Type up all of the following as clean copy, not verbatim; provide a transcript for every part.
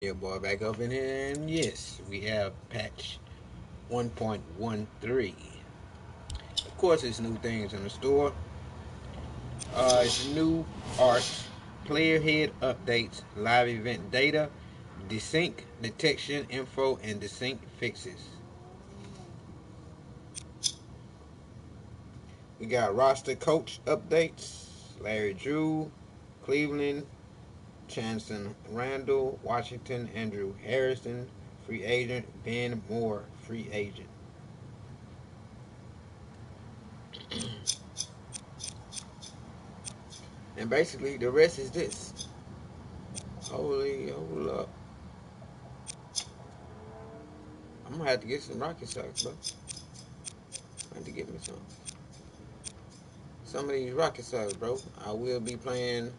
Yeah, boy, back up in here, and yes, we have patch 1.13. Of course, it's new things in the store. It's new art, player head updates, live event data, desync detection info, and desync fixes. We got roster coach updates: Larry Drew, Cleveland, Chanson Randall, Washington, Andrew Harrison, free agent, Ben Moore, free agent. And basically, the rest is this. Hold up. I'm gonna have to get some Rocket Socks, bro. I have to get me some of these Rocket Socks, bro. I will be playing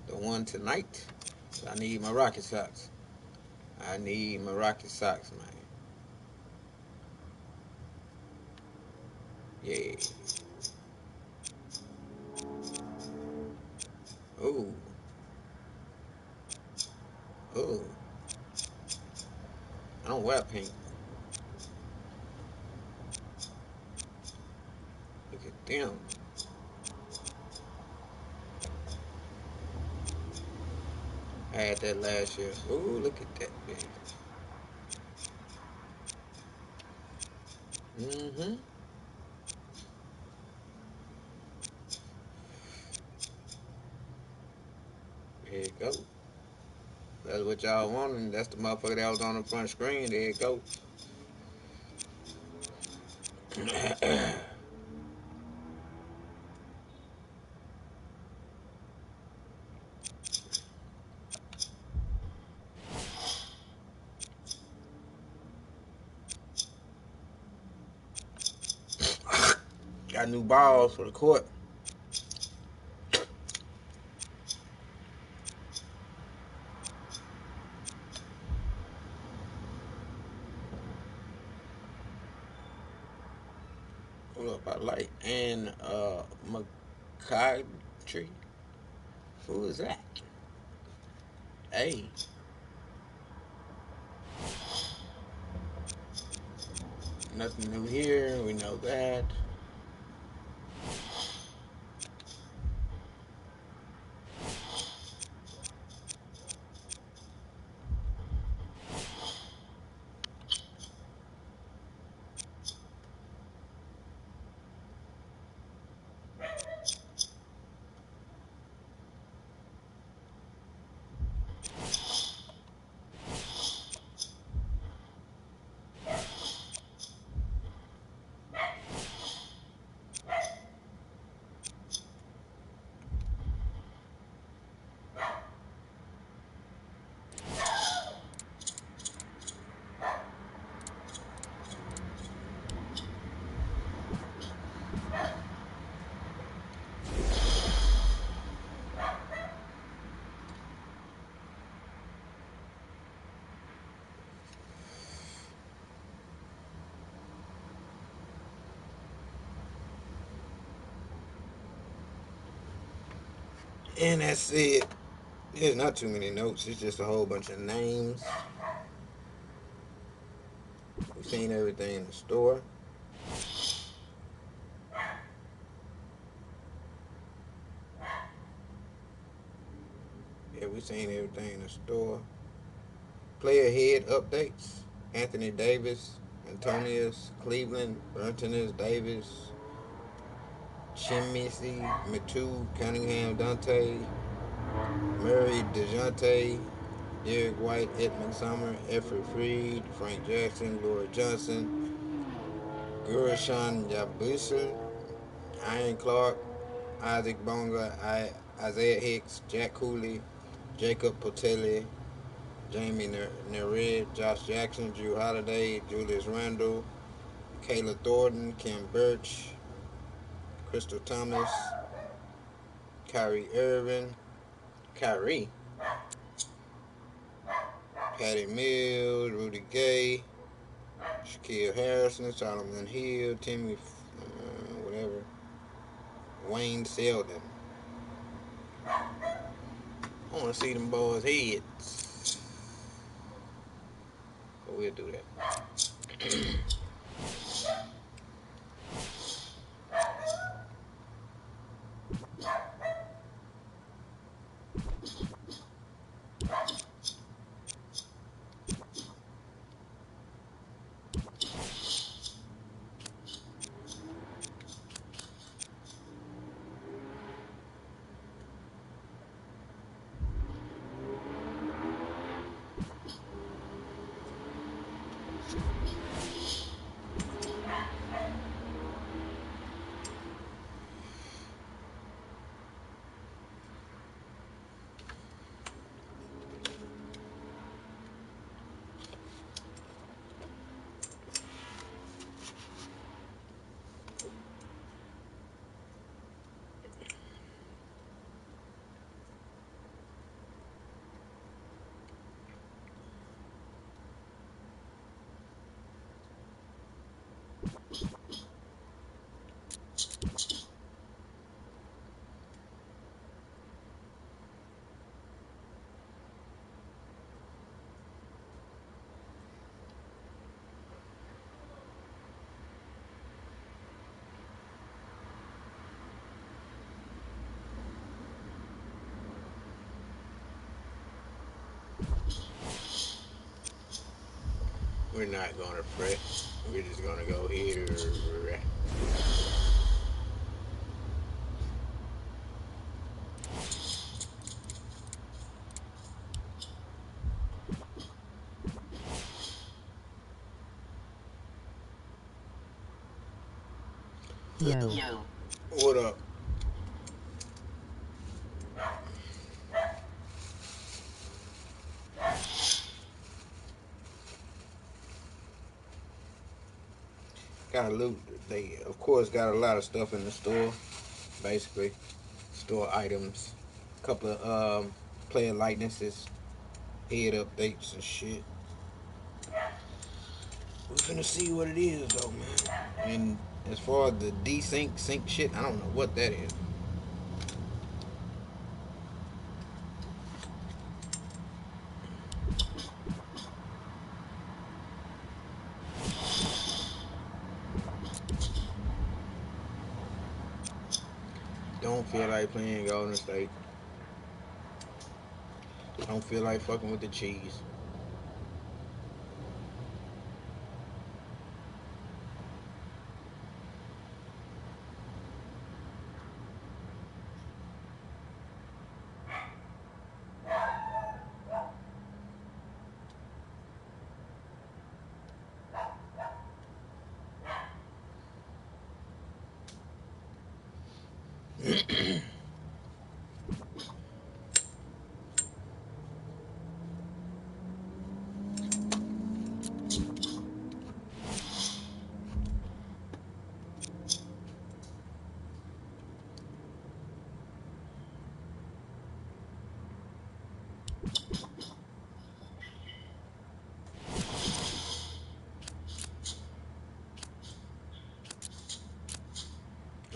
the one tonight. So I need my Rocket Socks. I need my Rocket Socks, man. Yeah. Ooh. Ooh. I don't wear pink. Look at them. I had that last year. Ooh, look at that, baby. Mm-hmm. There you go. That's what y'all wanted. That's the motherfucker that was on the front screen. There you go. Got new balls for the court. Hold up, I like and McCoy. Who is that? Hey, nothing new here. We know that. And that's it. There's not too many notes. It's just a whole bunch of names. We've seen everything in the store. Yeah, we've seen everything in the store. Player head updates: Anthony Davis, Antonius, Cleveland, Bertonis, Davis, Chimisi, Matu, Cunningham, Dante, Murray, DeJounte, Derek White, Edmund Summer, Effort Freed, Frank Jackson, Gloria Johnson, Gurushan Yabusha, Ian Clark, Isaac Bonga, Isaiah Hicks, Jack Cooley, Jacob Potelli, Jamie Nered, Josh Jackson, Drew Holiday, Julius Randle, Kayla Thornton, Kim Birch, Crystal Thomas, Kyrie Irvin, Kyrie, Patty Mills, Rudy Gay, Shaquille Harrison, Solomon Hill, Timmy, whatever, Wayne Selden. I want to see them boys' heads. But we'll do that. We're not gonna fret. We're just gonna go here. Yo. What up? Got a loot. They of course got a lot of stuff in the store. Basically, store items, a couple of player likenesses, head updates and shit. We're finna see what it is though, man. And as far as the desync sync shit, I don't know what that is. Don't feel like playing Golden State. Don't feel like fucking with the cheese.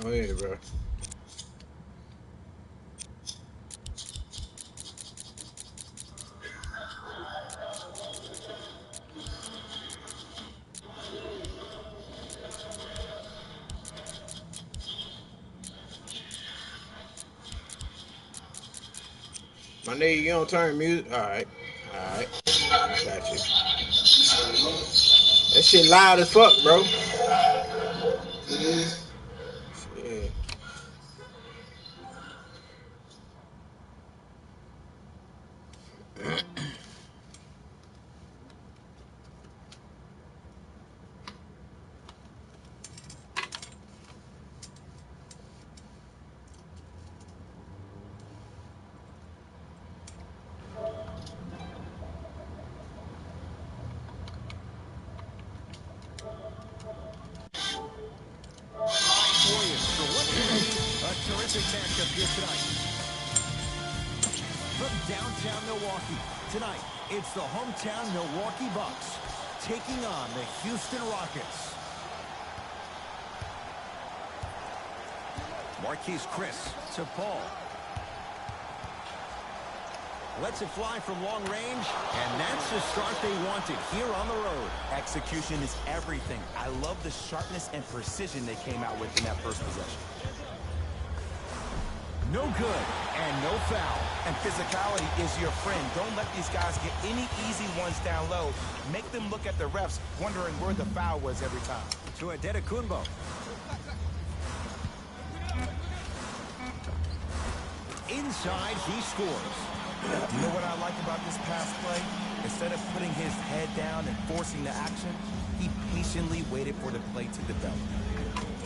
Go ahead, bro. My nigga, you don't turn music. Alright. Alright. Got you. That shit loud as fuck, bro. Shit. From downtown Milwaukee, tonight, it's the hometown Milwaukee Bucks taking on the Houston Rockets. Marquise Chris to Paul. Lets it fly from long range, and that's the start they wanted here on the road. Execution is everything. I love the sharpness and precision they came out with in that first possession. No good, and no foul. And physicality is your friend. Don't let these guys get any easy ones down low. Make them look at the refs, wondering where the foul was every time. To Adetokunbo. Inside, he scores. You know what I like about this pass play? Instead of putting his head down and forcing the action, he patiently waited for the play to develop.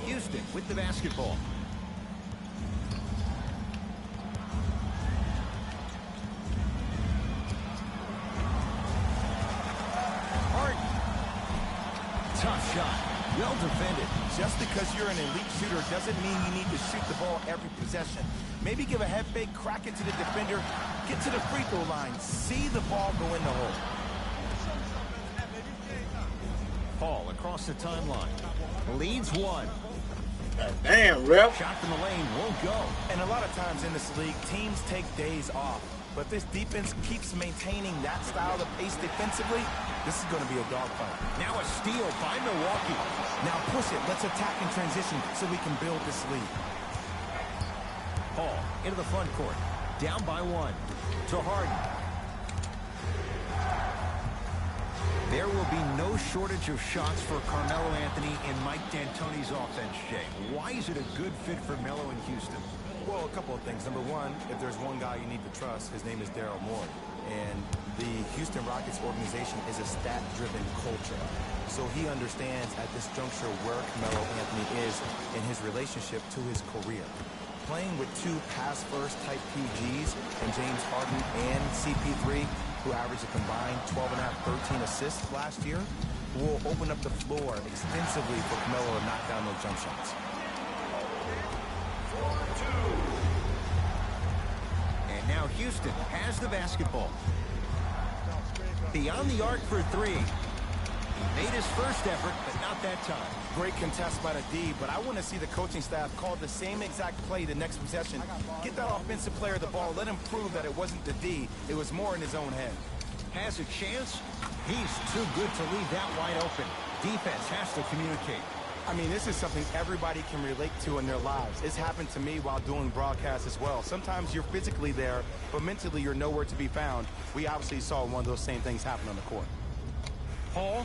Houston with the basketball. Harden. Tough shot. Well defended. Just because you're an elite shooter doesn't mean you need to shoot the ball every possession. Maybe give a head fake, crack it to the defender, get to the free throw line, see the ball go in the hole. Paul across the timeline. Leads one. Damn, ref. Shot from the lane won't go. And a lot of times in this league, teams take days off. But this defense keeps maintaining that style of pace defensively. This is going to be a dogfight. Now a steal by Milwaukee. Now push it. Let's attack in transition so we can build this lead. Paul into the front court. Down by one. To Harden. There will be no shortage of shots for Carmelo Anthony and Mike D'Antoni's offense, Jay. Why is it a good fit for Melo in Houston? Well, a couple of things. Number one, if there's one guy you need to trust, his name is Daryl Morey. And the Houston Rockets organization is a stat-driven culture. So he understands at this juncture where Carmelo Anthony is in his relationship to his career. Playing with two pass-first type PGs and James Harden and CP3, who averaged a combined 12.5, 13 assists last year, will open up the floor extensively for Carmelo to knock down those jump shots. And now Houston has the basketball. Beyond the arc for three. He made his first effort, but not that time. Great contest by the D, but I want to see the coaching staff call the same exact play the next possession. Get that offensive player the ball. Let him prove that it wasn't the D. It was more in his own head. Has a chance. He's too good to leave that wide open. Defense has to communicate. I mean, this is something everybody can relate to in their lives. It's happened to me while doing broadcasts as well. Sometimes you're physically there, but mentally you're nowhere to be found. We obviously saw one of those same things happen on the court. Paul.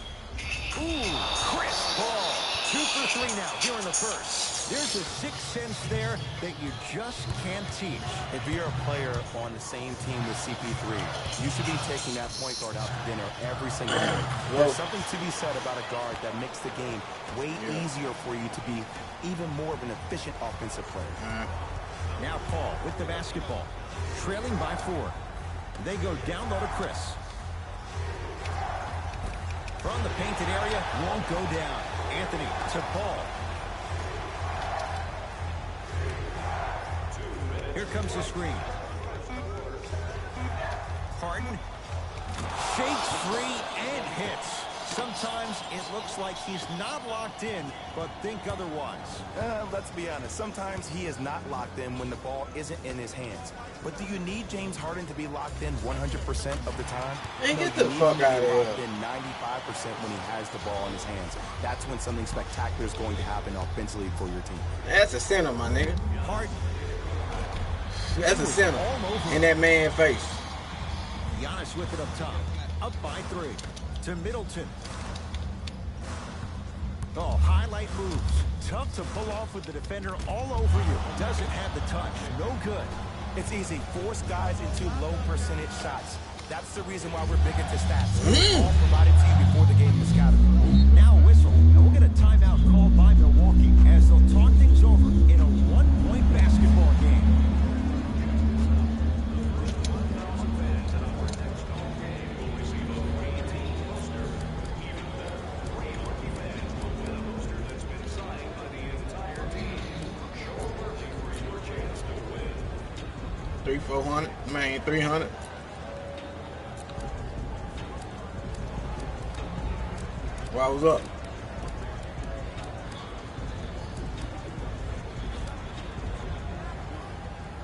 Ooh, crisp ball. 2 for 3 now here in the first. There's a sixth sense there that you just can't teach. If you're a player on the same team with CP3, you should be taking that point guard out to dinner every single day. There's something to be said about a guard that makes the game way easier for you to be even more of an efficient offensive player. Now Paul with the basketball. Trailing by 4. They go down low to Chris. From the painted area, won't go down. Anthony to Paul. Here comes the screen. Harden shakes free and hits. Sometimes it looks like he's not locked in, but think otherwise. Let's be honest. Sometimes he is not locked in when the ball isn't in his hands. But do you need James Harden to be locked in 100% of the time? Hey, get the fuck out of here. Locked in 95% when he has the ball in his hands. That's when something spectacular is going to happen offensively for your team. That's a center, my nigga. Harden. That's a center in that man's face. Giannis with it up top. Up by 3. To Middleton. Oh, highlight moves. Tough to pull off with the defender all over you. Doesn't have the touch. No good. It's easy. Force guys into low percentage shots. That's the reason why we're big into stats. All provided to you before the game is scattered. Now a whistle. And we'll get a timeout called by Milwaukee as they'll talk things over in a one-point basketball game. Man, 300. Why was up?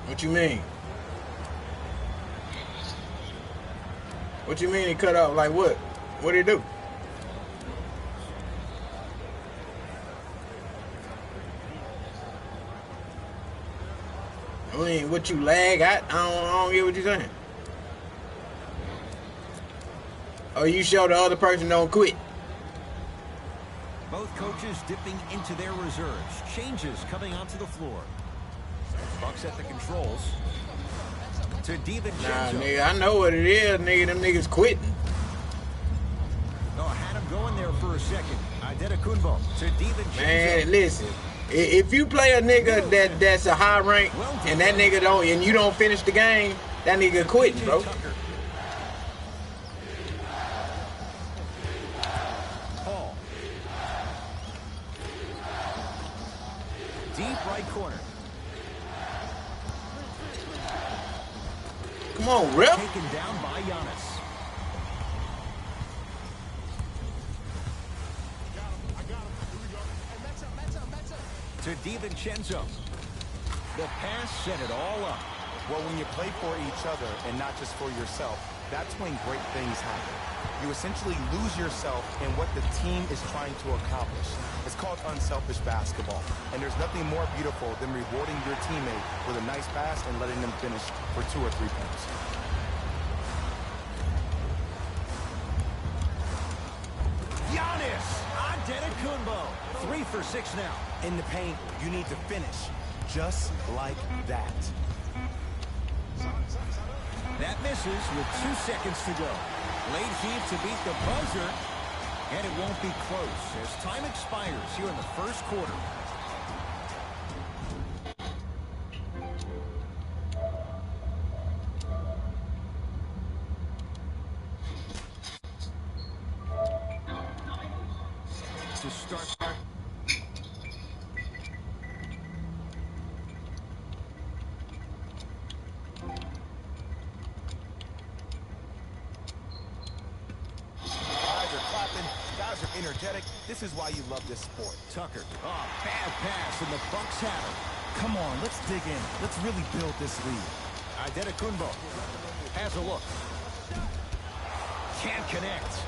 What you mean? What you mean he cut off? Like what? What did he do? I mean, what you lag? I don't get what you're saying. Oh, you show the other person don't quit. Both coaches dipping into their reserves. Changes coming onto the floor. Bucks at the controls. To Dee Fyve. Nah, nigga, I know what it is, nigga. Them niggas quitting. Oh, I had him going there for a second. Antetokounmpo to Dee Fyve. Man, listen. If you play a nigga that's a high rank and that nigga don't, and you don't finish the game, that nigga quitting, bro. Paul. Deep right corner. Come on, ref. Taken down by Giannis. To DiVincenzo. The pass set it all up. Well, when you play for each other and not just for yourself, that's when great things happen. You essentially lose yourself in what the team is trying to accomplish. It's called unselfish basketball. And there's nothing more beautiful than rewarding your teammate with a nice pass and letting them finish for 2 or 3 points. Giannis Antetokounmpo. 3 for 6 now. In the paint, you need to finish just like that. That misses with 2 seconds to go. Late heave to beat the buzzer, and it won't be close as time expires here in the first quarter. To start. Energetic. This is why you love this sport. Tucker. Oh, bad pass, and the Bucks have it. Come on, let's dig in. Let's really build this lead. Antetokounmpo has a look. Can't connect.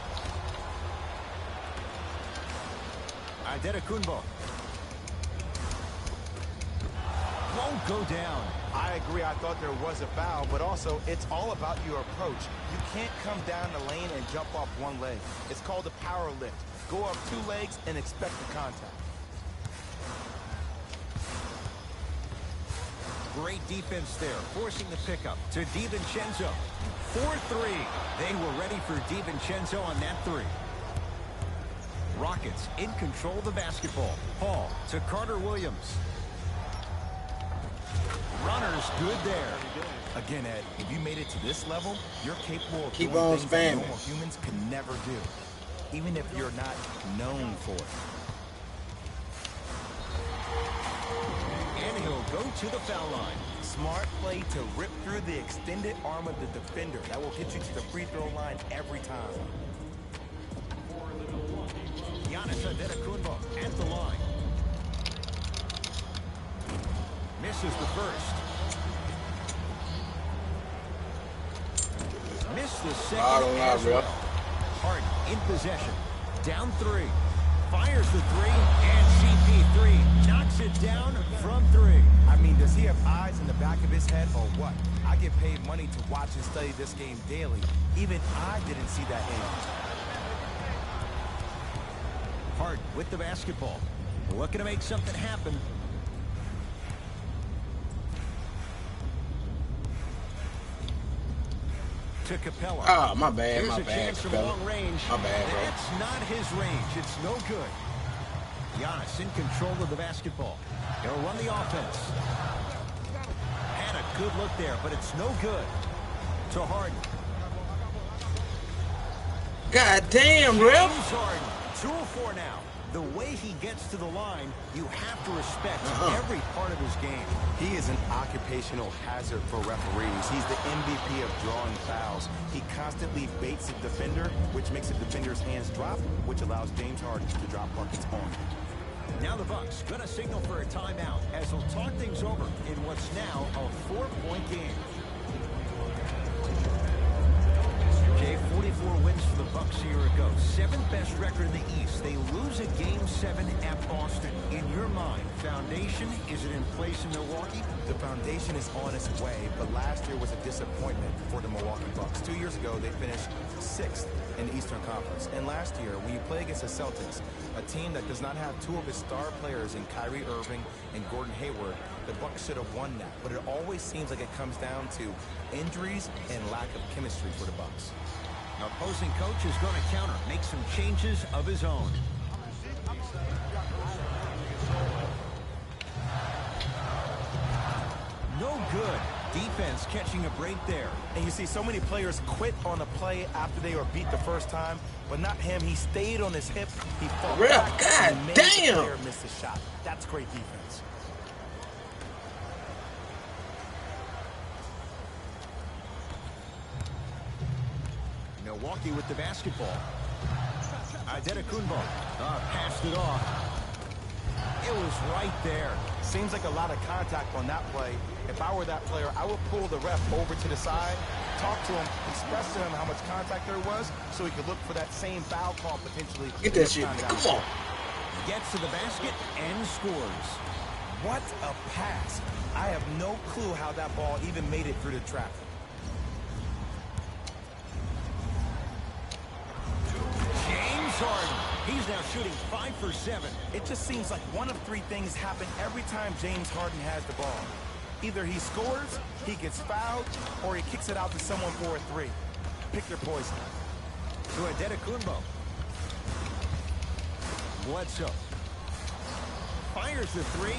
Antetokounmpo won't go down. I agree. I thought there was a foul, but also it's all about your approach. You can't come down the lane and jump off one leg. It's called a power lift. Go up 2 legs and expect the contact. Great defense there, forcing the pickup to DiVincenzo. 4-3. They were ready for DiVincenzo on that 3. Rockets in control of the basketball. Paul to Carter Williams. Runners good there. Again, Ed, if you made it to this level, you're capable of Keep doing on things that spamming. normal humans can never do, even if you're not known for it. And he'll go to the foul line. Smart play to rip through the extended arm of the defender. That will get you to the free throw line every time. Giannis Antetokounmpo at the line. Misses the first. Missed the second as well. Harden in possession. Down 3. Fires the 3, and CP3 knocks it down from 3. I mean, does he have eyes in the back of his head or what? I get paid money to watch and study this game daily. Even I didn't see that end. Harden with the basketball. Looking to make something happen. To Capella. Ah, my bad, Here's my a bad, chance from Capella. long range. My bad, bro. That's not his range. It's no good. Giannis in control of the basketball. He'll run the offense. Had a good look there, but it's no good. To Harden. God damn, ref. James Harden. 2 of 4 now. The way he gets to the line, you have to respect every part of his game. He is an occupational hazard for referees. He's the MVP of drawing fouls. He constantly baits the defender, which makes the defender's hands drop, which allows James Harden to drop buckets on him. Now the Bucks gonna signal for a timeout as they'll talk things over in what's now a 4-point game. Jay 4 wins for the Bucks a year ago. 7th best record in the East. They lose a Game 7 at Boston. In your mind, foundation, is it in place in Milwaukee? The foundation is on its way, but last year was a disappointment for the Milwaukee Bucks. 2 years ago, they finished 6th in the Eastern Conference. And last year, when you play against the Celtics, a team that does not have 2 of its star players in Kyrie Irving and Gordon Hayward, the Bucks should have won that. But it always seems like it comes down to injuries and lack of chemistry for the Bucks. An opposing coach is going to counter, make some changes of his own. No good. Defense catching a break there. And you see so many players quit on a play after they were beat the first time, but not him. He stayed on his hip. He fought back. God and made damn! the player miss the shot. That's great defense. Milwaukee with the basketball. Adetokunbo passed it off. It was right there. Seems like a lot of contact on that play. If I were that player, I would pull the ref over to the side, talk to him, express to him how much contact there was, so he could look for that same foul call potentially. Get that shit. Come on. Gets to the basket and scores. What a pass. I have no clue how that ball even made it through the traffic. James Harden. He's now shooting 5 for 7. It just seems like one of 3 things happen every time James Harden has the ball. Either he scores, he gets fouled, or he kicks it out to someone for a 3. Pick your poison. To Adetokunbo. Bledsoe. Fires the 3.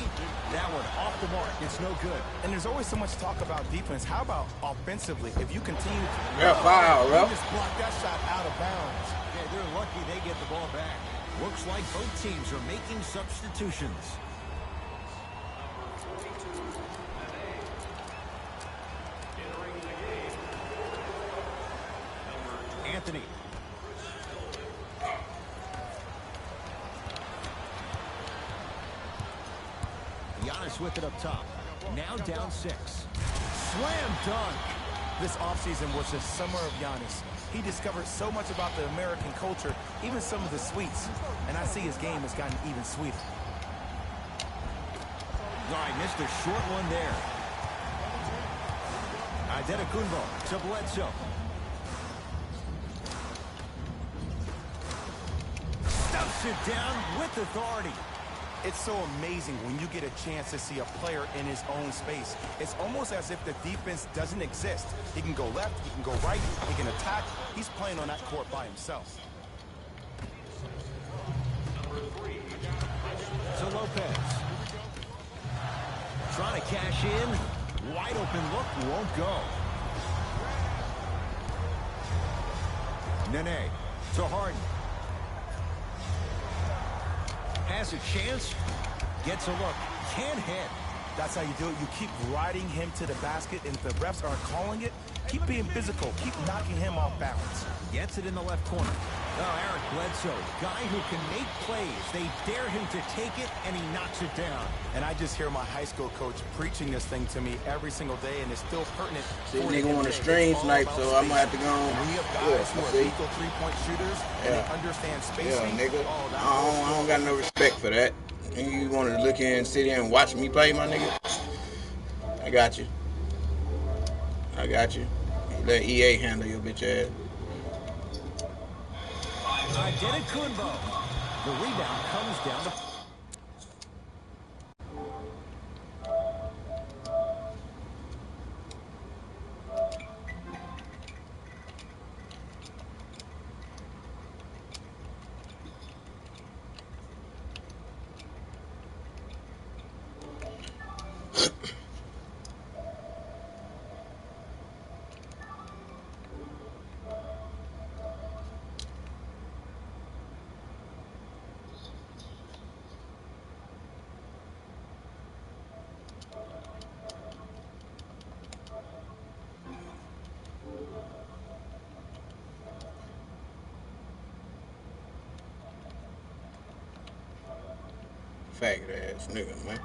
That one off the mark. It's no good. And there's always so much talk about defense. How about offensively? If you continue to... Yeah, foul, bro. You just block that shot out of bounds. Yeah, they're lucky they get the ball back. Looks like both teams are making substitutions. Anthony. Giannis with it up top. Now down 6. Slam dunk. This offseason was the summer of Giannis. He discovered so much about the American culture, even some of the sweets. And I see his game has gotten even sweeter. I missed a short one there. Adetokunbo to Bledsoe. Stuffs it down with authority. It's so amazing when you get a chance to see a player in his own space. It's almost as if the defense doesn't exist. He can go left, he can go right, he can attack. He's playing on that court by himself. To Lopez. Trying to cash in. Wide open look, won't go. Nene to Harden. Has a chance. Gets a look. Can't hit. That's how you do it. You keep riding him to the basket, and if the refs aren't calling it, keep being physical. Keep knocking him off balance. Gets it in the left corner. Oh, Eric Bledsoe, guy who can make plays. They dare him to take it, and he knocks it down. And I just hear my high school coach preaching this thing to me every single day, and it's still pertinent. This nigga want to stream snipe, so I'm gonna have to go on. When you have guys who are lethal 3-point shooters, and they understand spacing. Yeah, nigga. I don't got no respect for that. And you want to look here and sit here and watch me play, my nigga? I got you. I got you. Let EA handle your bitch ass. Adetokunbo. The rebound comes down to... Faggot ass nigga, man.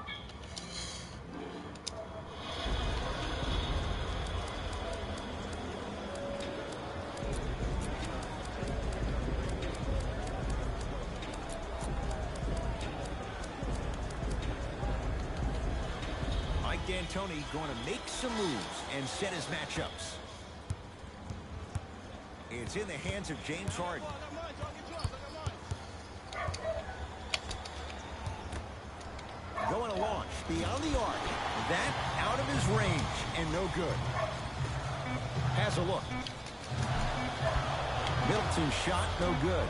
D'Antoni going to make some moves and set his matchups. It's in the hands of James Harden. Going to launch beyond the arc. That out of his range and no good. Has a look. Middleton's shot, no good.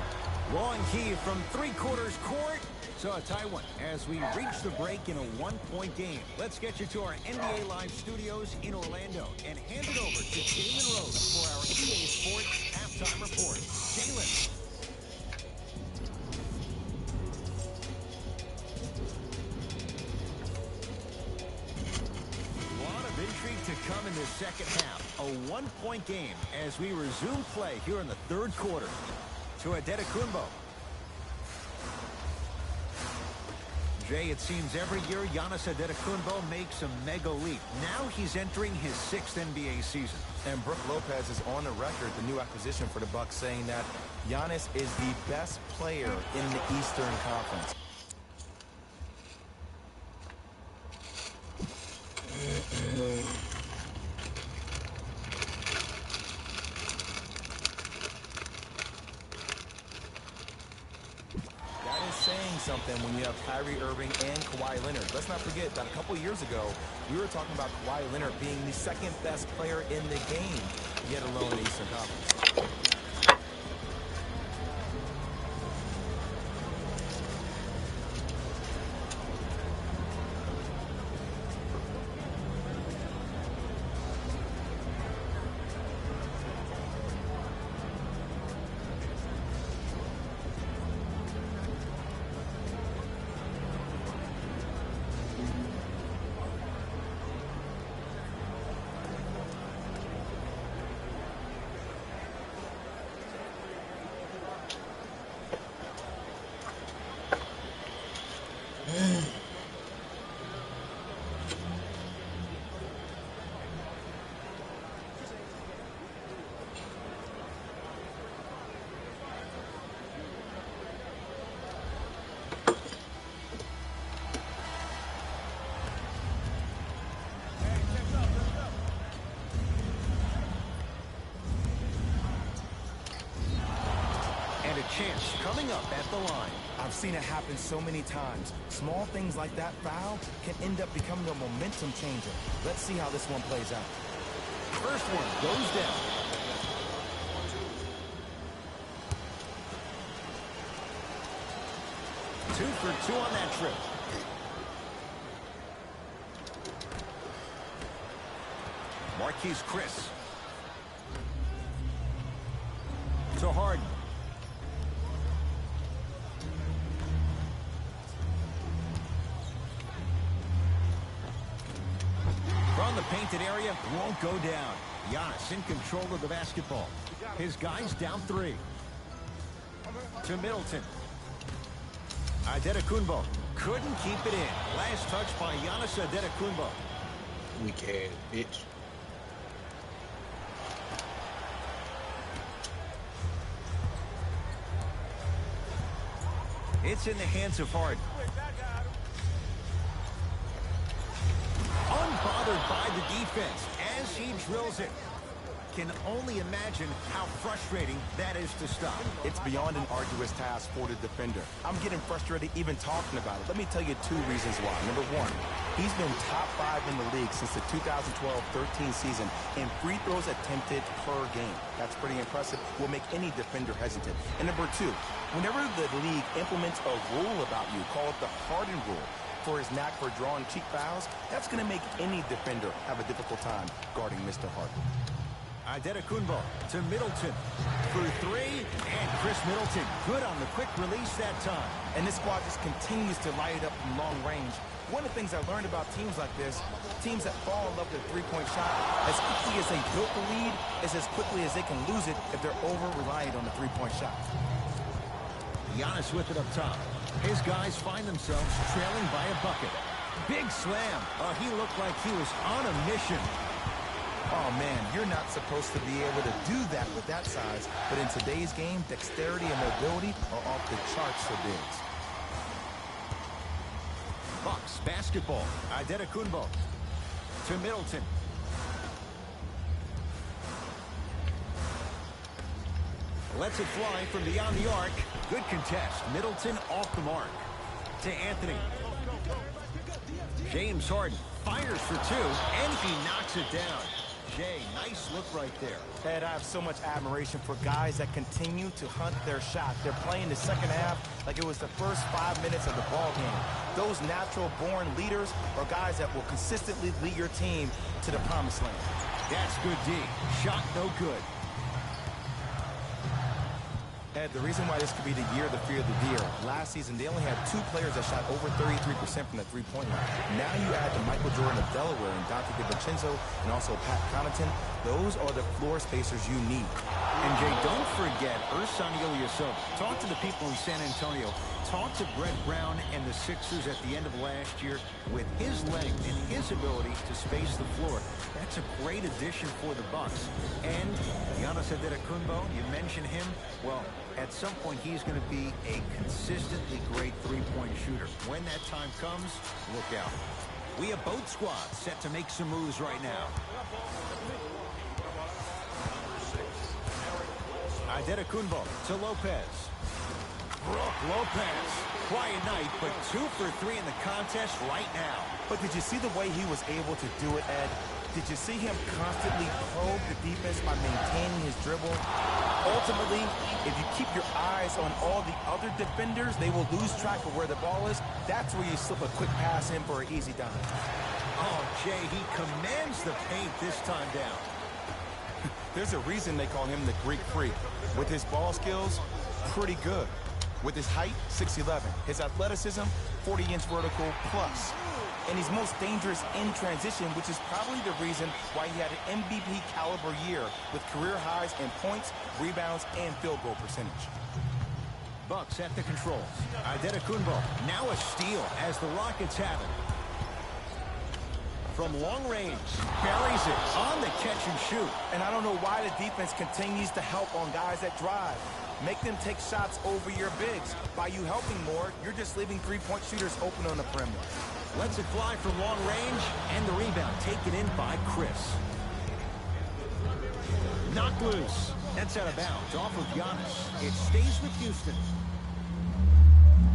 Long heave from three-quarters court. So a tie one as we reach the break in a one-point game. Let's get you to our NBA Live studios in Orlando and hand it over to Jalen Rose for our EA Sports halftime report. Jalen. Intrigue to come in the second half. A one-point game as we resume play here in the third quarter. To Adetokunbo. Jay, it seems every year Giannis Adetokunbo makes a mega leap. Now he's entering his 6th NBA season. And Brook Lopez is on the record, the new acquisition for the Bucks, saying that Giannis is the best player in the Eastern Conference. That is saying something when you have Kyrie Irving and Kawhi Leonard. Let's not forget that a couple years ago, we were talking about Kawhi Leonard being the second best player in the game, yet alone in the Eastern Conference. Chance coming up at the line. I've seen it happen so many times. Small things like that foul can end up becoming a momentum changer. Let's see how this one plays out. First one goes down. Two for two on that trip. Marquise Chris. To Harden. From the painted area, won't go down. Giannis in control of the basketball. His guys down 3. To Middleton. Adetokunbo couldn't keep it in. Last touch by Giannis Adetokunbo. Weak ass bitch. It's in the hands of Harden. Unbothered by the defense as he drills it. Can only imagine how frustrating that is to stop. It's beyond an arduous task for the defender. I'm getting frustrated even talking about it. Let me tell you 2 reasons why. Number 1, he's been top 5 in the league since the 2012-13 season in free throws attempted per game. That's pretty impressive. Will make any defender hesitant. And number 2, whenever the league implements a rule about you, call it the Harden rule, for his knack for drawing cheap fouls, that's going to make any defender have a difficult time guarding Mr. Harden. Adetokunbo to Middleton for 3, and Chris Middleton good on the quick release that time. And this squad just continues to light it up from long range. One of the things I learned about teams like this, teams that fall in love with their three-point shot, as quickly as they built the lead, is as quickly as they can lose it if they're over-reliant on the three-point shot. Giannis with it up top. His guys find themselves trailing by a bucket. Big slam. He looked like he was on a mission. Oh, man, you're not supposed to be able to do that with that size. But in today's game, dexterity and mobility are off the charts for bigs. Bucks basketball. Adetokunbo. to Middleton. Lets it fly from beyond the arc. Good contest. Middleton off the mark. To Anthony. James Harden fires for two, and he knocks it down. Jay, nice look right there. Ed, I have so much admiration for guys that continue to hunt their shot. They're playing the second half like it was the first 5 minutes of the ball game. Those natural-born leaders are guys that will consistently lead your team to the promised land. That's good D. Shot no good. Ed, the reason why this could be the year of the fear of the deer, last season they only had 2 players that shot over 33% from the three-point line. Now you add the Michael Jordan of Delaware and Dante DiVincenzo and also Pat Connaughton. Those are the floor spacers you need. And Jay, don't forget Ersan Ilyasova. Talk to the people in San Antonio. Talk to Brett Brown and the Sixers at the end of last year. With his length and his ability to space the floor, that's a great addition for the Bucks. And Giannis Antetokounmpo, you mentioned him. Well, at some point, he's going to be a consistently great three-point shooter. When that time comes, look out. We have both squads set to make some moves right now. Antetokounmpo to Lopez. Brook Lopez. Quiet night, but 2 for 3 in the contest right now. But did you see the way he was able to do it, Ed? Did you see him constantly probe the defense by maintaining his dribble? Ultimately, if you keep your eyes on all the other defenders, they will lose track of where the ball is. That's where you slip a quick pass in for an easy dime. Oh, Jay, he commands the paint this time down. There's a reason they call him the Greek Freak. With his ball skills, pretty good. With his height, 6'11". His athleticism, 40-inch vertical plus. And he's most dangerous in transition, which is probably the reason why he had an MVP caliber year with career highs in points, rebounds, and field goal percentage. Bucks at the controls. Antetokounmpo now a steal as the Rockets have it. From long range, buries it on the catch and shoot. And I don't know why the defense continues to help on guys that drive. Make them take shots over your bigs. By you helping more, you're just leaving three-point shooters open on the perimeter. Lets it fly from long range, and the rebound taken in by Chris. Knocked loose. That's out of bounds, off of Giannis. It stays with Houston.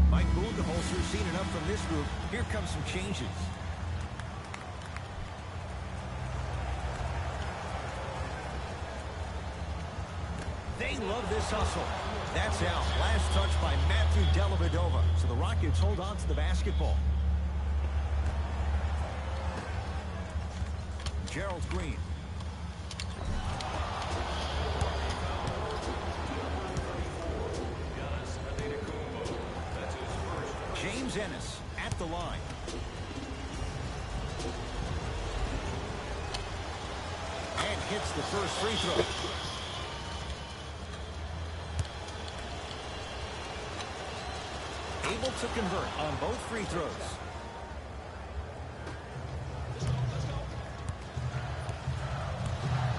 Mike Budenholzer seen enough from this group. Here comes some changes. They love this hustle. That's out. Last touch by Matthew Dellavedova. So the Rockets hold on to the basketball. Gerald Green. James Ennis at the line. And hits the first free throw. Able to convert on both free throws.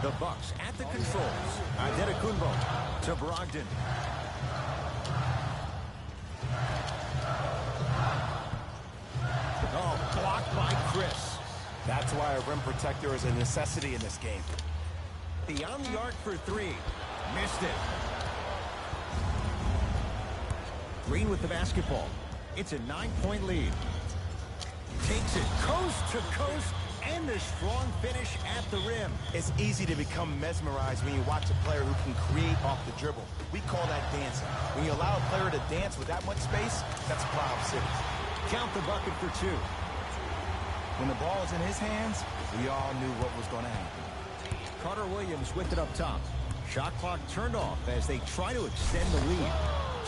The Bucks at the controls. Antetokounmpo to Brogdon. Oh, blocked by Chris. That's why a rim protector is a necessity in this game. Beyond the arc for 3. Missed it. Green with the basketball. It's a 9-point lead. Takes it coast to coast, and the strong finish at the rim. It's easy to become mesmerized when you watch a player who can create off the dribble. We call that dancing. When you allow a player to dance with that much space, that's Cloud City. Count the bucket for 2. When the ball is in his hands, we all knew what was going to happen. Carter Williams with it up top. Shot clock turned off as they try to extend the lead.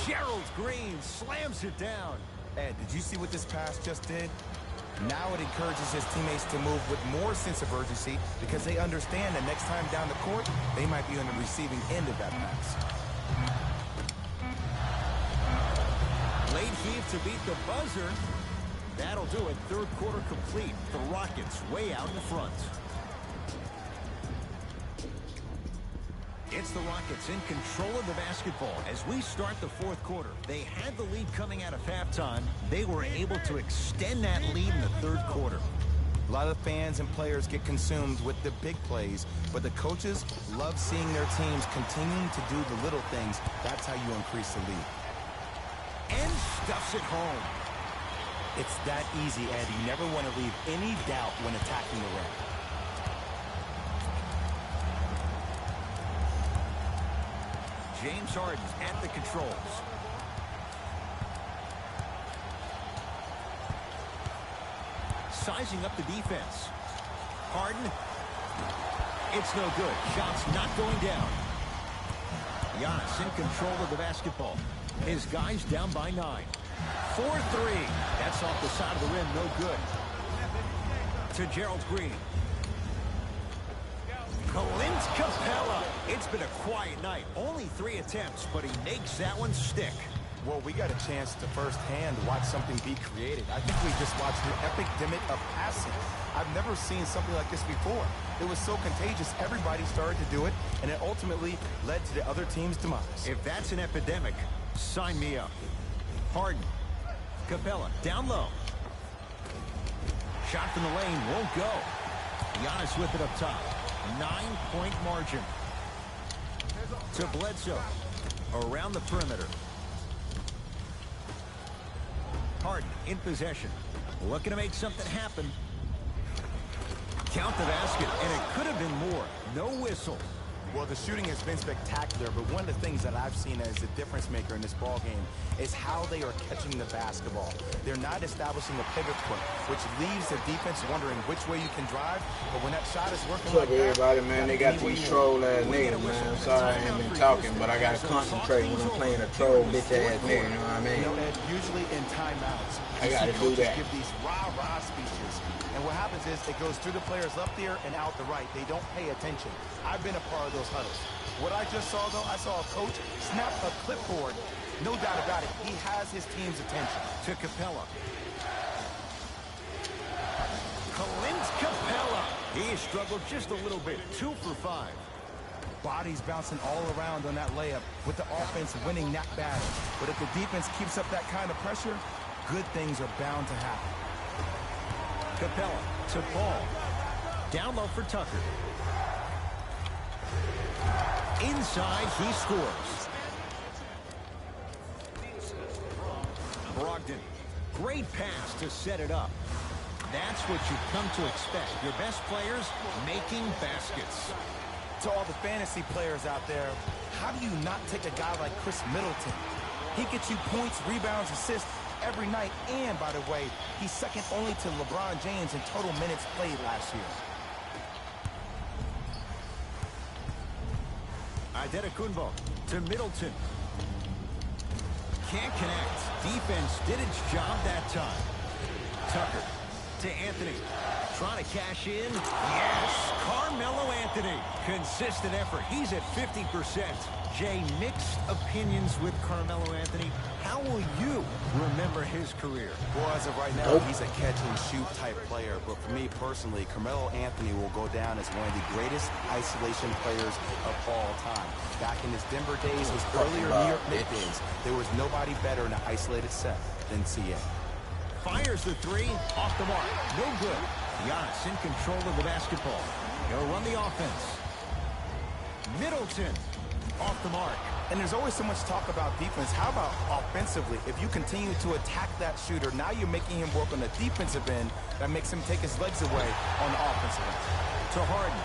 Gerald Green slams it down. Ed, did you see what this pass just did? Now it encourages his teammates to move with more sense of urgency because they understand that next time down the court, they might be on the receiving end of that pass. Late heave to beat the buzzer. That'll do it. Third quarter complete. The Rockets way out in front. It's the Rockets in control of the basketball as we start the fourth quarter. They had the lead coming out of halftime. They were able to extend that lead in the third quarter. A lot of fans and players get consumed with the big plays, but the coaches love seeing their teams continuing to do the little things. That's how you increase the lead. And stuffs it home. It's that easy, Ed. You never want to leave any doubt when attacking the rim. James Harden's at the controls. Sizing up the defense. Harden. It's no good. Shot's not going down. Giannis in control of the basketball. His guy's down by 9. 4-3. That's off the side of the rim. No good. To Gerald Green. Clint Capella. It's been a quiet night. Only 3 attempts, but he makes that one stick. Well, we got a chance to firsthand watch something be created. I think we just watched an epidemic of passing. I've never seen something like this before. It was so contagious, everybody started to do it, and it ultimately led to the other team's demise. If that's an epidemic, sign me up. Harden. Capella, down low. Shot from the lane, won't go. Giannis with it up top. 9-point margin. To Bledsoe. Around the perimeter. Harden in possession. Looking to make something happen. Count the basket, and it could have been more. No whistle. Well, the shooting has been spectacular, but one of the things that I've seen as the difference maker in this ball game is how they are catching the basketball. They're not establishing a pivot foot, which leaves the defense wondering which way you can drive, but when that shot is working What's up, like that, everybody, man? They got these troll-ass niggas, man. I'm sorry I ain't been talking, but I got to concentrate when I'm playing a troll bitch-ass nigga, you know what I mean? You know, Ed, usually in timeouts, I got to do that. give these rah-rah speeches. And what happens is it goes through the players left ear and out the right. They don't pay attention. I've been a part of those huddles. What I just saw, though, I saw a coach snap a clipboard. No doubt about it. He has his team's attention. To Capella. Clint Capella. He struggled just a little bit. 2 for 5. Bodies bouncing all around on that layup with the offense winning that battle. But if the defense keeps up that kind of pressure, good things are bound to happen. Capella to Ball. Down low for Tucker. Inside, he scores. Brogdon. Great pass to set it up. That's what you've come to expect. Your best players making baskets. To all the fantasy players out there, how do you not take a guy like Chris Middleton? He gets you points, rebounds, assists every night, and by the way, he's second only to LeBron James in total minutes played last year. Antetokounmpo to Middleton. Can't connect. Defense did its job that time. Tucker to Anthony. Trying to cash in. Yes, Carmelo Anthony. Consistent effort. He's at 50%. Jay, mixed opinions with Carmelo Anthony. How will you remember his career? Well, as of right now, he's a catch-and-shoot type player. But for me personally, Carmelo Anthony will go down as one of the greatest isolation players of all time. Back in his Denver days, his earlier New York Knicks days, there was nobody better in an isolated set than CA. Fires the 3, off the mark. No good. Giannis in control of the basketball. He'll run the offense. Middleton off the mark. And there's always so much talk about defense. How about offensively? If you continue to attack that shooter, now you're making him work on the defensive end. That makes him take his legs away on the offensive end. To Harden.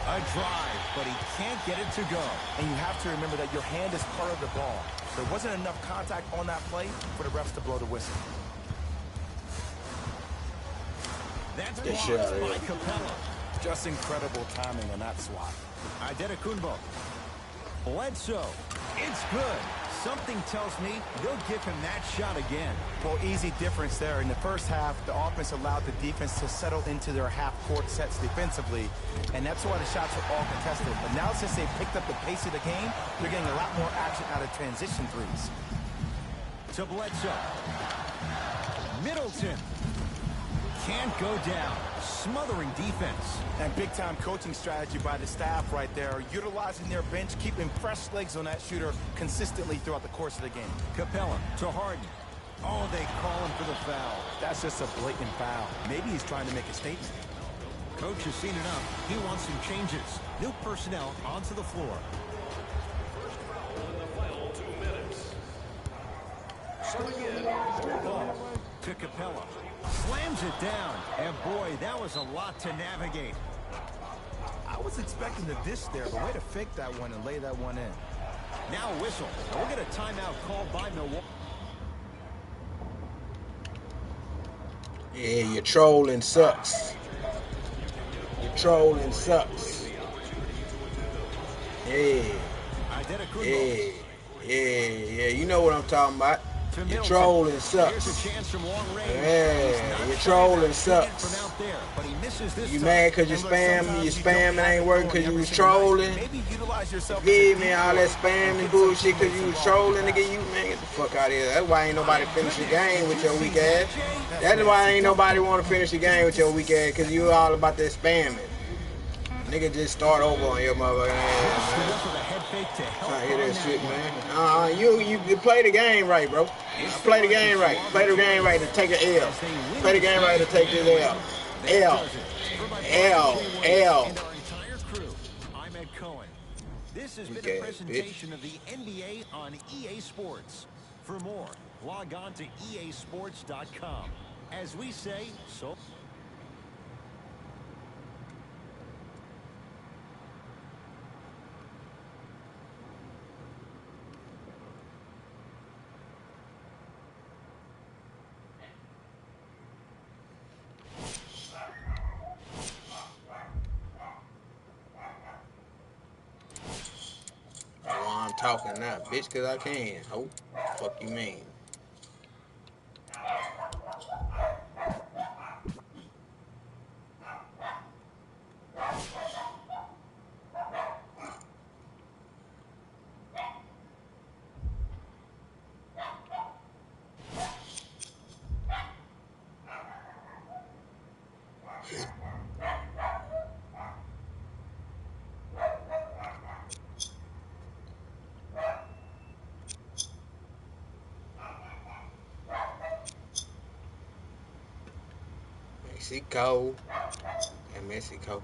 A drive, but he can't get it to go. And you have to remember that your hand is part of the ball. There wasn't enough contact on that play for the refs to blow the whistle. That's blocked by Capella. Just incredible timing on that swat. Antetokounmpo. Bledsoe. It's good. Something tells me they'll give him that shot again. Well, easy difference there. In the first half, the offense allowed the defense to settle into their half-court sets defensively, and that's why the shots were all contested. But now since they picked up the pace of the game, they're getting a lot more action out of transition threes. To Bledsoe. Middleton. can't go down. Smothering defense. And big-time coaching strategy by the staff right there, utilizing their bench, keeping fresh legs on that shooter consistently throughout the course of the game. Capella to Harden. Oh, they call him for the foul. That's just a blatant foul. Maybe he's trying to make a statement. Coach has seen enough. He wants some changes. New personnel onto the floor. Ball to Capella. Slams it down. And boy, that was a lot to navigate. I was expecting the dish there, but way to fake that one and lay that one in. Now a whistle. And we'll get a timeout called by Milwaukee. Yeah, your trolling sucks. Your trolling sucks. Yeah. Yeah. You know what I'm talking about. Your trolling sucks. Yeah, your trolling sucks. You mad because your spam ain't working because you was trolling? Give me all that spam and bullshit because you was trolling, nigga. You, man, get the fuck out of here. That's why ain't nobody finish the game with your weak ass. That's why ain't nobody want to finish the game with your weak ass, because you all about that spamming. Nigga just start over on your motherfucking ass, man. I hear that shit, man. You play the game right, bro. Play the game right. Play the game right to take an L. Play the game right to take this L. L. I'm Ed Cohen. This has been a presentation of the NBA on EA Sports. For more, log on to easports.com. As we say, so... I'm talking now, bitch, because I can. Oh, fuck you mean? Mexico and Mexico.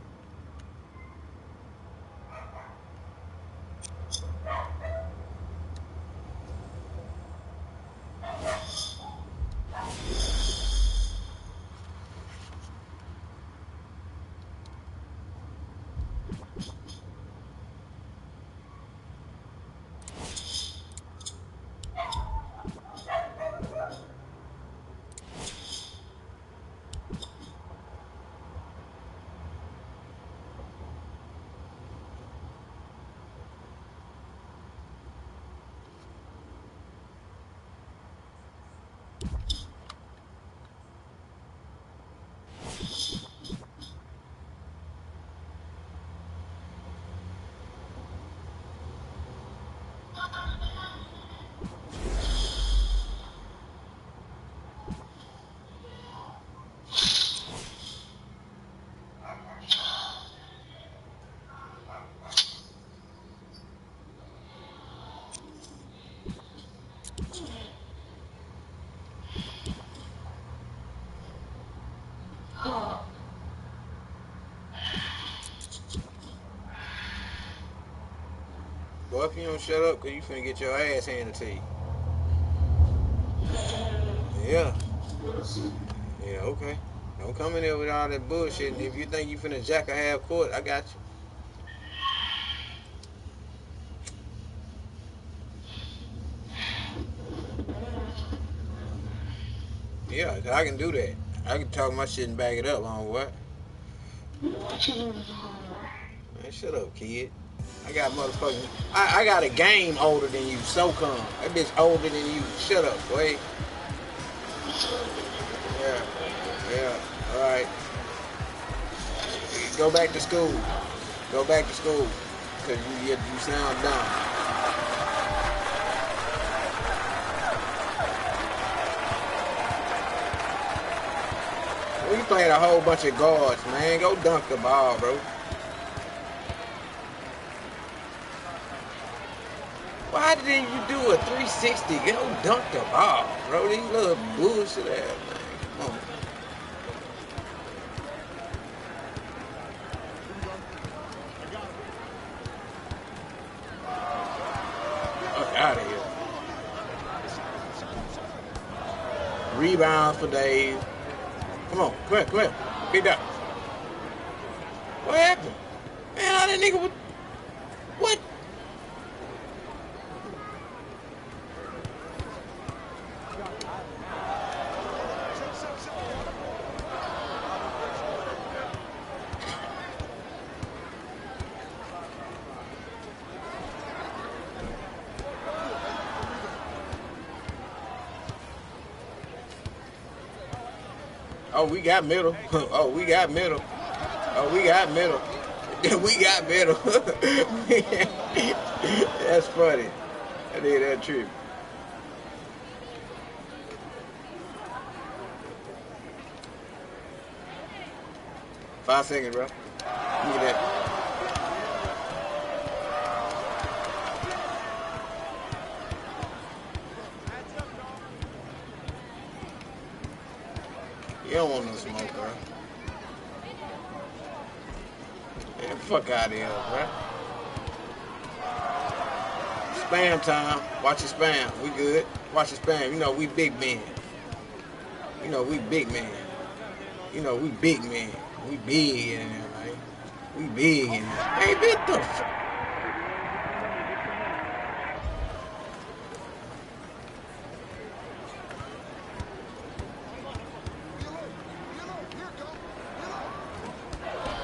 Boy, if you don't shut up, because you finna get your ass handed to you. Yeah. Yeah, okay. Don't come in there with all that bullshit. And if you think you finna jack a half court, I got you. Yeah, I can do that. I can talk my shit and back it up on what? Man, shut up, kid. I got motherfucking... I got a game older than you, so come. That bitch older than you. Shut up, boy. Yeah, alright. Go back to school. Go back to school. Because you sound dumb. Where you playing a whole bunch of guards, man. Go dunk the ball, bro. Why didn't you do a 360? Go dunk the ball, bro. These little bullshit ass, man. Come on. Fuck out of here. Rebounds for Dave. Come on, come here. Beat up. What happened? Man, all that nigga was... What? Oh, we got middle. Oh, we got middle. Oh, we got middle. We got middle. That's funny. I did that trip. Five seconds, bro. Look at that. You don't want no smoke, bro. Get the fuck out of here, bro. Spam time. Watch your spam. We good. Watch your spam. You know we big men. You know we big men. You know we big men. We big in there, man. We big in there. Hey, what the fuck?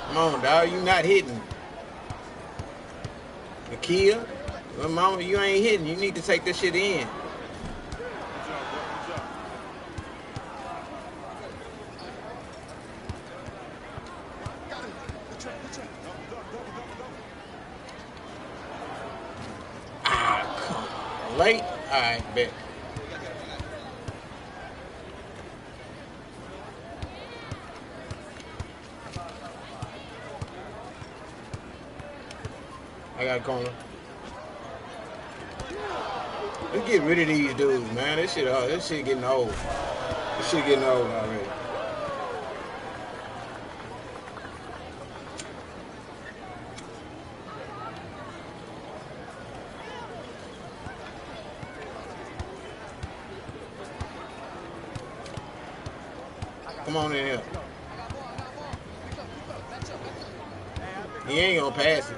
Come on, dog. You not hitting. Nakia, well, mama, you ain't hitting. You need to take this shit in. Ah, come on. Late? All right, bet. I got a corner. Let's get rid of these dudes, man. This shit getting old. This shit getting old already. Come on in here. He ain't gonna pass it.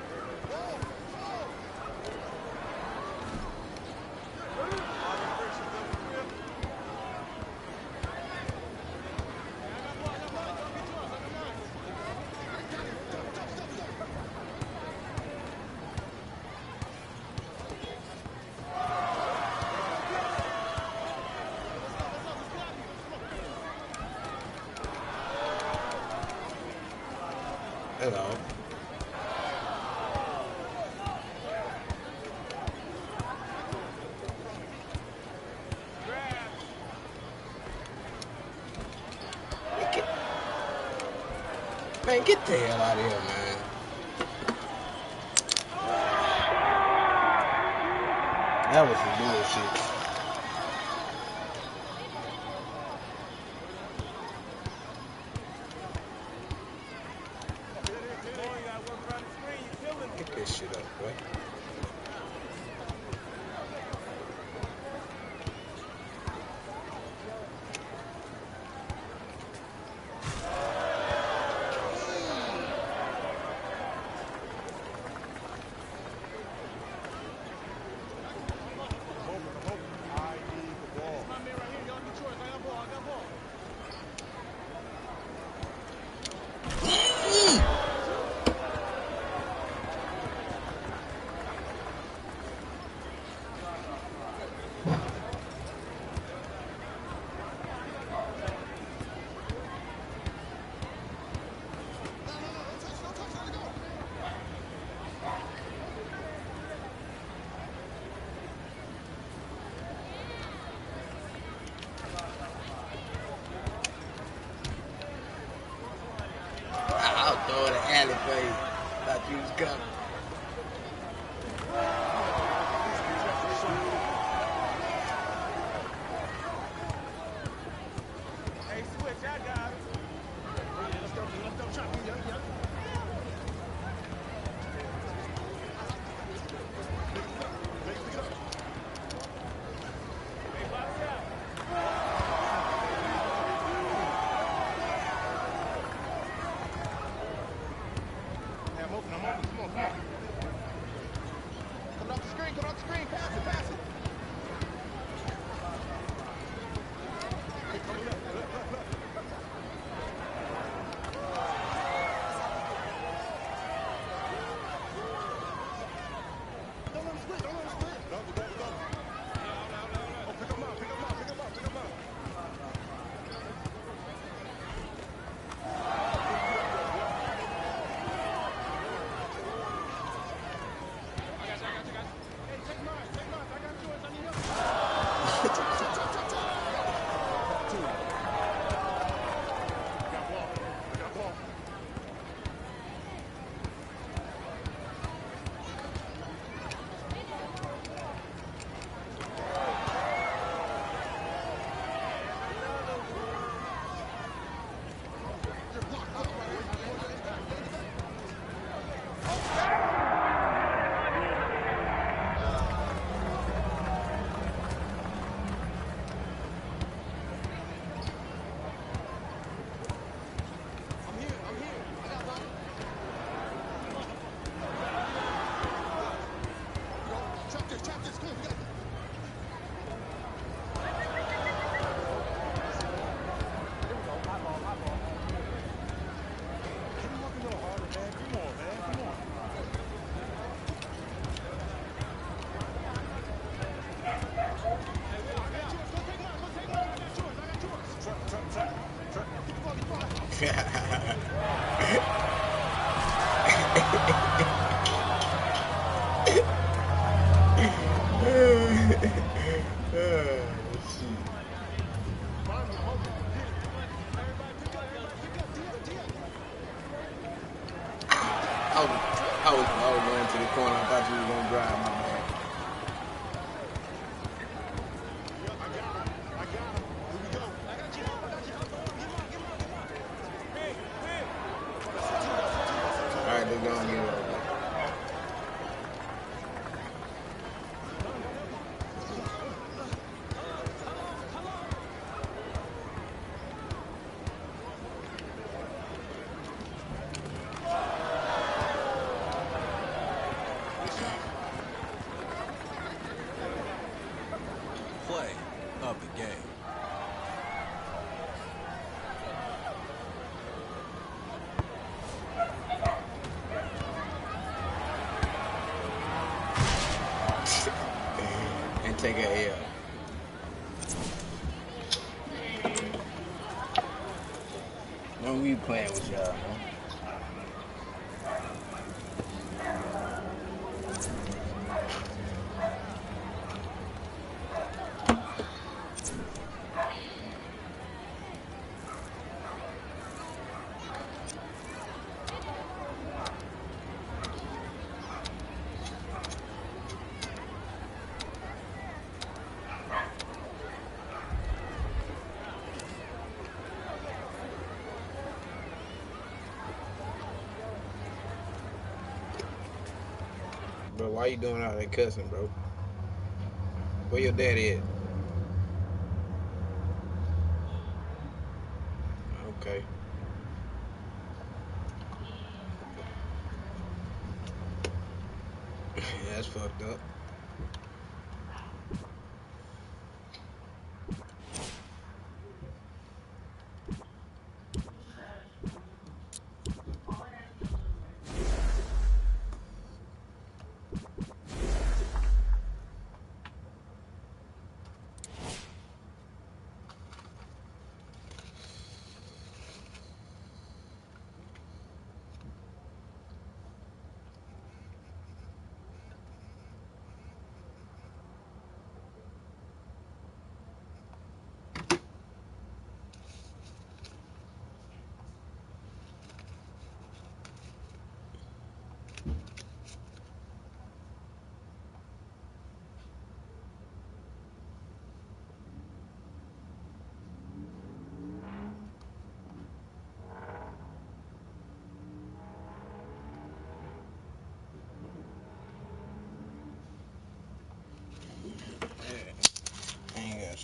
Hello. Man, get the hell out of here, man. That was some bullshit. Get this shit up, boy. alley fade. Thought you was coming. Hey, switch, I got it. Let's go, try. Yep. I'm open. Come on, pass it. Come off the screen. Pass it. Look. Don't let him split. Go. Oh, pick him up. Hey, take mine. I got yours. I need help. I got ball. I'm here. I got one. Trap this. Come on, we got it. Can you walk a little harder, man? Come on. I got yours. Go take mine. I got yours. Trap. Get the ball. I was going to the corner. I thought you was gonna drive my man. I got him. Here we go. I got you. All right, they're going to get it. Play of the game. And take a L. Don't be playing with y'all, man. Bro, why you doing all that cussing, bro? Where your daddy at? Okay. That's fucked up.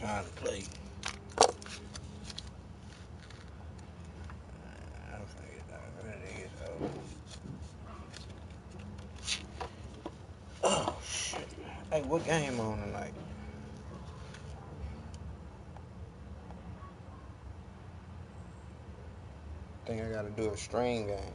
trying to play. I'm thinking what it is. Oh shit. Hey, what game on tonight? I think I gotta do a string game.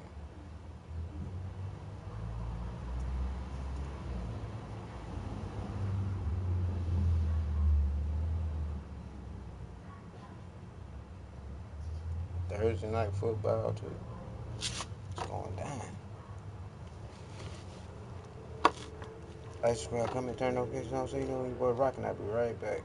Thursday night football too. It's going down. I swear, come and turn notifications on so you know when you boy rocking. I'll be right back.